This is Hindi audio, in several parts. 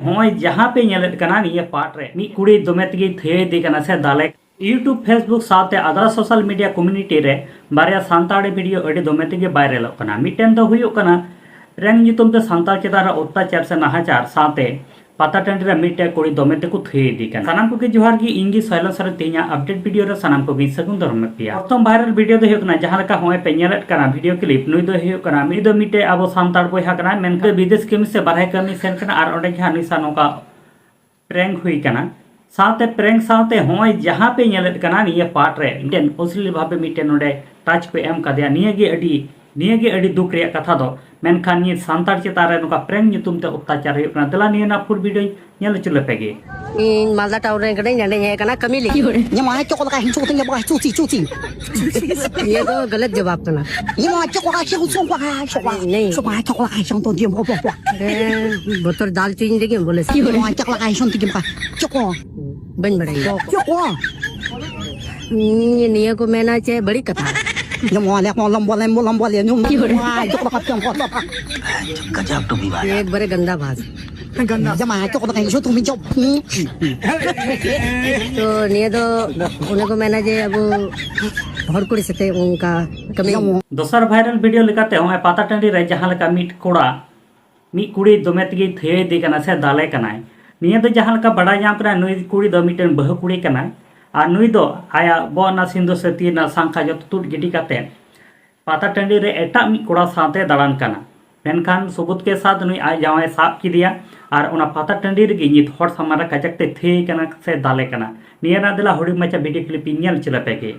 होय जहाँ पे नेलेत कना निये पार्ट रे मी कुड़ी दोमे तगी थे दे कना से दाले यूट्यूब फेसबुक साथे अदर सोशल मीडिया कम्युनिटी रे बारिया सांताड़ी वीडियो अड़ी दोमे तगी वायरल कना मिटेन दो हुयो कना रेंग नितुम ते सांताल चेतान अत्याचार से नाहाचार साथे पाता टंडी रे मिटे कुड़ी दोमे तको थे दे कना सानाम को जोहार गी इंगी साइलेंस रे तेया अपडेट वीडियो रे सानाम को सगुन धर्म पिया प्रथम वायरल वीडियो दो हुयो कना जहां लका होय पे नेलेत कना वीडियो क्लिप नुई दो हुयो कना मी दो मिटे अबो सांताड़ बोया कना मेनके विदेश कमी से बारहे कमी सेन कना और ओंडे जहां निसा नोका प्रैंक हुई कना साथे प्रैंक साथे होय जहां पे नेलेत कना निये पार्ट रे मिटेन असली भाबे मिटेन ओंडे टच को एम कदिया निये अडी दुख रे कथा दो मेनखान ये सांताड़ चेतारे नोका प्रैंक नितुम ते अत्याचार हुयो कना दला निये ना फुल वीडियो नेल चले पेगे इन मालदा टाउन रे कने नडे हे कना कमी ले ये मा चको का हिंचो तिंगे बा चूची ये तो गलत जवाब तना ये मा चको का हिंचो सों का नहीं सो मा चको का हिंचो तो दिम बो बोतर दाल चीनी देगे बोले मा चको का हिंचो तिंगे बा चको बन बड़े चको ये निया को मैना चे बड़ी कथा ये मा लंबो ले नुम की बड़े चको का चम को गजब तो भी एक बड़े गंदा भाषा गंदा जमा है तो कहीं शो तुम जो तो निये तो उन्हें को मैंने जे अब हर कुड़ी से उनका कमी दोसर वायरल वीडियो लेकाते होय पाता टंडी रे जहां लका मिट कोड़ा मी कुड़ी दोमे तगी थे दे कना से दाले कनाय निये तो जहां लका बड़ा जाम कना नुई कुड़ी दो मिटन बहु कुड़ी कनाय आ नुई दो आया बोना सिंधु से तीना सांखा जो तुट गिडी काते पाता टंडी रे एटा मी कोड़ा साथे दालान कना मेनखान सबूत के साथ नुई आज जावाय साब की दिया और उना पाता टंडी रे नित हर समारा कजकते थे कना से दाले कना निया ना दिला हुडी मचा वीडियो क्लिप नेल चला पेगे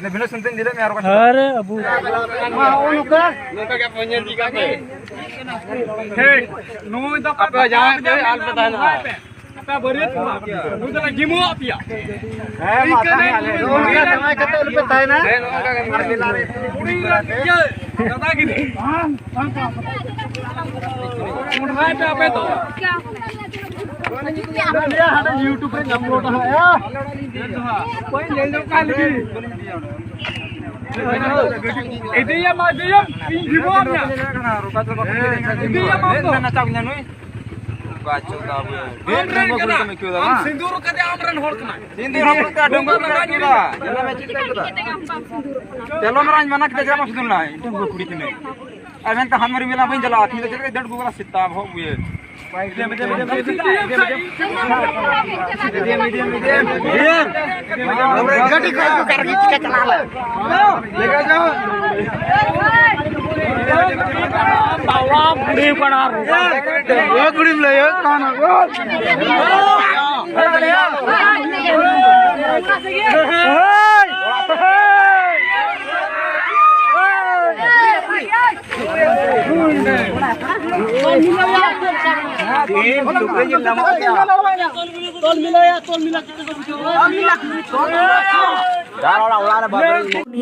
बिना सुनते दिले मैं अरे अबू नोका क्या पंजन दिखा के हे नो तो apa jangan deh al petana apa berit nu तो गिमो पिया है माता नोका समय कते उल petana है नोका के मार दिला रे उड़ी ये दादा की मुंड भाई पे आपे तो क्या हमारे YouTube पे नम लोटा है कोई ले लो काल की इदिया मादिया गिमो अपना रोका तो इदिया मादो ना चावnya नुई बाचो का हम सिंदूर कदे आमरन होल कना सिंदूर हम का डंगर लगा दिला जला में चिका कदा तेलो मराज मना के जरा मसदुल ना इटम कुड़ी के नहीं अबेन त हमर मिला बइन जला थी जरे दड गुगला सिता हो ये गटी को कर के चला ले लेके जाओ बावा बुढ़ी पड़ा वो बुढ़ी ले कान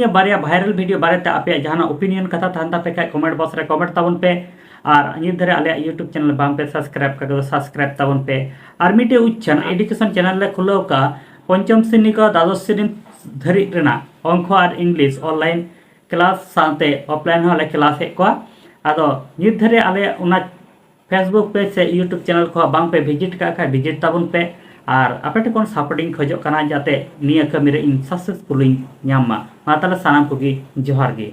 बारिया वायरल वीडियो बारे आपे जहां ओपिनियन कथा थानता पे कमेंट बॉक्स रे कमेंट ताबन पे और नित धरे आले यूट्यूब चैनल बाम पे सब्सक्राइब कर सब्सक्राइब ताबन पे और मिटे उच्चन एजुकेशन चैनल ले खुलो का पंचम श्रेणी का द्वादश श्रेणी धरी रेना अंक और इंग्लिश ऑनलाइन क्लास साथे ऑफलाइन होले क्लास हे को आदो नित धरे आले उना फेसबुक पेज से यूट्यूब चैनल को बांग पे विजिट का विजिट ताबन पे और आपे टेकोन सपोर्टिंग खोजो कना जाते निया कमी रे इन सक्सेसफुल मा ताले सानाम को जोहार गे।